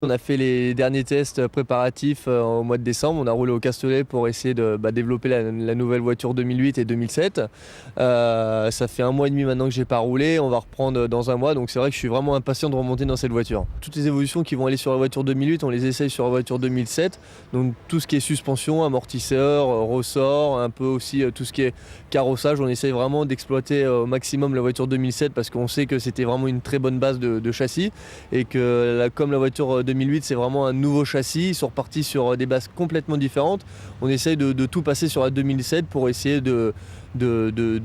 On a fait les derniers tests préparatifs au mois de décembre. On a roulé au Castellet pour essayer de développer la nouvelle voiture 2008 et 2007. Ça fait 1 mois et demi maintenant que j'ai pas roulé. On va reprendre dans 1 mois. Donc c'est vrai que je suis vraiment impatient de remonter dans cette voiture. Toutes les évolutions qui vont aller sur la voiture 2008, on les essaye sur la voiture 2007. Donc tout ce qui est suspension, amortisseur, ressort, un peu aussi tout ce qui est carrossage. On essaye vraiment d'exploiter au maximum la voiture 2007 parce qu'on sait que c'était vraiment une très bonne base de châssis et que comme la voiture 2008 c'est vraiment un nouveau châssis, ils sont repartis sur des bases complètement différentes. On essaye de tout passer sur la 2007 pour essayer de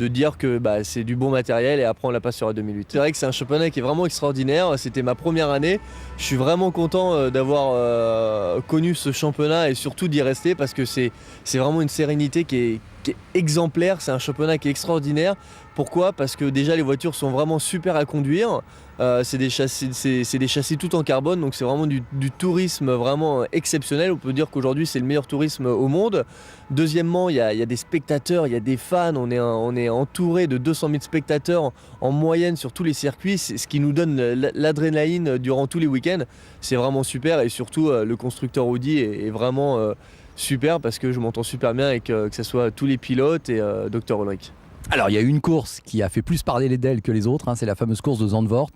dire que c'est du bon matériel et après on la passe sur la 2008. C'est vrai que c'est un championnat qui est vraiment extraordinaire, c'était ma première année. Je suis vraiment content d'avoir connu ce championnat et surtout d'y rester parce que c'est vraiment une sérénité qui est exemplaire, c'est un championnat qui est extraordinaire. Pourquoi ? Parce que déjà les voitures sont vraiment super à conduire, c'est des châssis tout en carbone, donc c'est vraiment du tourisme vraiment exceptionnel. On peut dire qu'aujourd'hui c'est le meilleur tourisme au monde. Deuxièmement, il y a des spectateurs, il y a des fans, on est entouré de 200 000 spectateurs en moyenne sur tous les circuits, c'est ce qui nous donne l'adrénaline durant tous les week-ends. C'est vraiment super et surtout le constructeur Audi est vraiment super parce que je m'entends super bien avec que ce soit tous les pilotes et Dr. Ulrich. Alors il y a eu une course qui a fait plus parler d'elle que les autres, c'est la fameuse course de Zandvoort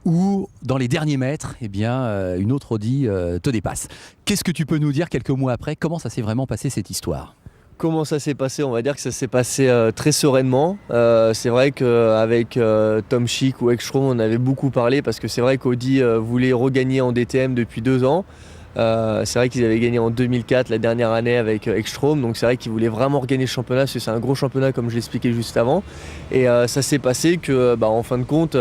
où dans les derniers mètres, une autre Audi te dépasse. Qu'est-ce que tu peux nous dire quelques mois après ? Comment ça s'est vraiment passé cette histoire ? Comment ça s'est passé ? On va dire que ça s'est passé très sereinement. C'est vrai qu'avec Tom Schick ou Ekstrom, on avait beaucoup parlé parce que c'est vrai qu'Audi voulait regagner en DTM depuis 2 ans. C'est vrai qu'ils avaient gagné en 2004 la dernière année avec Ekstrom, donc c'est vrai qu'ils voulaient vraiment regagner le championnat parce que c'est un gros championnat comme je l'expliquais juste avant. Et ça s'est passé que en fin de compte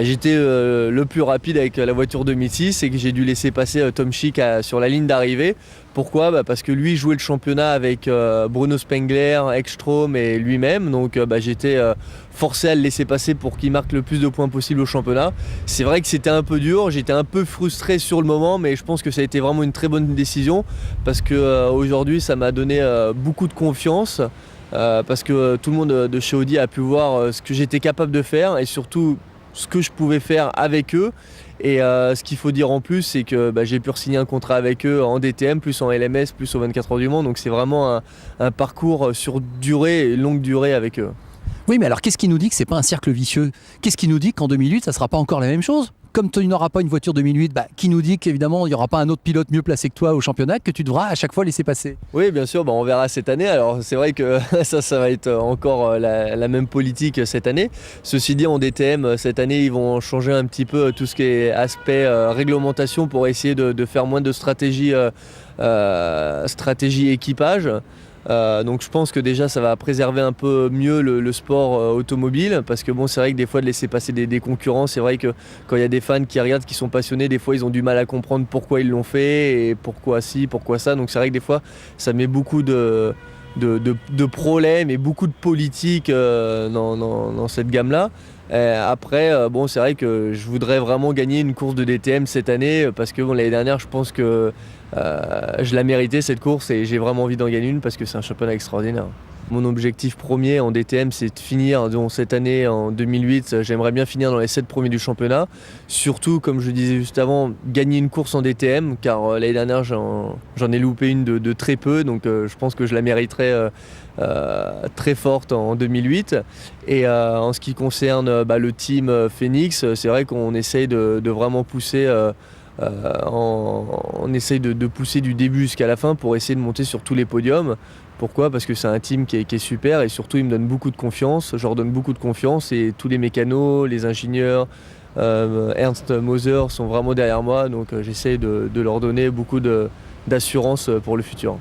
j'étais le plus rapide avec la voiture 2006 et que j'ai dû laisser passer Tom Schick sur la ligne d'arrivée. Pourquoi ? Parce que lui jouait le championnat avec Bruno Spengler, Ekstrom et lui-même, donc j'étais forcé à le laisser passer pour qu'il marque le plus de points possible au championnat. C'est vrai que c'était un peu dur, j'étais un peu frustré sur le moment, mais je pense que ça a été vraiment une très bonne décision parce que aujourd'hui ça m'a donné beaucoup de confiance. Parce que tout le monde de chez Audi a pu voir ce que j'étais capable de faire et surtout ce que je pouvais faire avec eux. Et ce qu'il faut dire en plus, c'est que j'ai pu re-signer un contrat avec eux en DTM, plus en LMS, plus aux 24 heures du Mans. Donc c'est vraiment un parcours sur durée, longue durée avec eux. Oui, mais alors qu'est-ce qui nous dit que c'est pas un cercle vicieux ? Qu'est-ce qui nous dit qu'en 2008, ça sera pas encore la même chose ? Comme tu n'auras pas une voiture 2008, qui nous dit qu'évidemment il n'y aura pas un autre pilote mieux placé que toi au championnat que tu devras à chaque fois laisser passer ? Oui, bien sûr, on verra cette année. Alors c'est vrai que ça va être encore la même politique cette année. Ceci dit, en DTM, cette année, ils vont changer un petit peu tout ce qui est aspect réglementation pour essayer de faire moins de stratégie équipage. Donc je pense que déjà ça va préserver un peu mieux le sport automobile parce que c'est vrai que des fois de laisser passer des concurrents, c'est vrai que quand il y a des fans qui regardent, qui sont passionnés, des fois ils ont du mal à comprendre pourquoi ils l'ont fait et pourquoi ci, pourquoi ça. Donc c'est vrai que des fois ça met beaucoup de problèmes et beaucoup de politique dans cette gamme-là. Après, c'est vrai que je voudrais vraiment gagner une course de DTM cette année parce que l'année dernière, je pense que je la méritais cette course et j'ai vraiment envie d'en gagner une parce que c'est un championnat extraordinaire. Mon objectif premier en DTM, c'est de finir cette année en 2008. J'aimerais bien finir dans les 7 premiers du championnat. Surtout, comme je disais juste avant, gagner une course en DTM car l'année dernière, j'en ai loupé une de très peu. Donc je pense que je la mériterais très forte en 2008. Et en ce qui concerne le team Phoenix, c'est vrai qu'on essaye de vraiment pousser. On essaye de pousser du début jusqu'à la fin pour essayer de monter sur tous les podiums. Pourquoi ? Parce que c'est un team qui est super et surtout il me donne beaucoup de confiance, je leur donne beaucoup de confiance et tous les mécanos, les ingénieurs, Ernst Moser sont vraiment derrière moi, donc j'essaye de leur donner beaucoup d'assurance pour le futur.